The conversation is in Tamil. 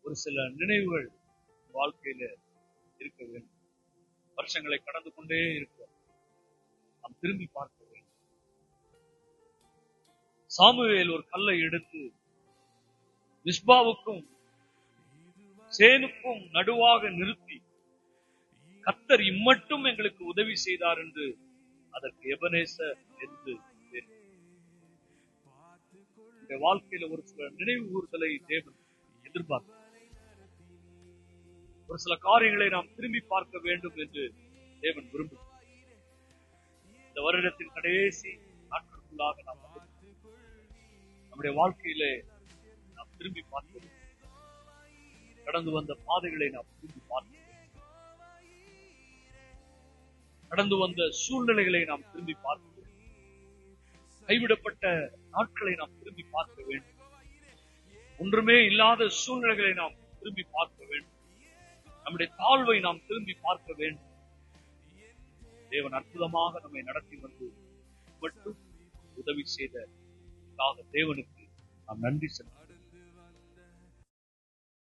ஒரு சில நினைவுகள் வாழ்க்கையில இருக்க வேண்டும். வருஷங்களை கடந்து கொண்டே இருக்கிறோம். நாம் திரும்பி பார்க்க வேண்டும். சாமுவேல் ஒரு கல்லை எடுத்து மிஸ்பாவுக்கும் சேனுக்கும் நடுவாக நிறுத்தி, கர்த்தர் இம்மட்டும் எங்களுக்கு உதவி செய்தார் என்று அதற்கு எபனேசர் என்று பேர். இந்த வாழ்க்கையில ஒரு சில நினைவு கூறுதலை தேவன் எதிர்பார்க்கிறார். ஒரு சில காரியங்களை நாம் திரும்பி பார்க்க வேண்டும் என்று தேவன் விரும்புகிறார். இந்த வருடத்தின் கடைசி நாட்களுக்குள்ளாக நாம் நம்முடைய வாழ்க்கையிலே நாம் திரும்பி பார்க்க வேண்டும். கடந்து வந்த பாதைகளை நாம் திரும்பி பார்க்க வேண்டும். கடந்து வந்த சூழ்நிலைகளை நாம் திரும்பி பார்க்க வேண்டும். கைவிடப்பட்ட நாட்களை நாம் திரும்பி பார்க்க வேண்டும். ஒன்றுமே இல்லாத சூழ்நிலைகளை நாம் திரும்பி பார்க்க வேண்டும். நம்முடைய தாழ்வை நாம் திரும்பி பார்க்க வேண்டும். தேவன் அற்புதமாக நம்மை நடத்தி வந்து மட்டும் உதவி செய்த தேவனுக்கு நாம் நன்றி செலுத்த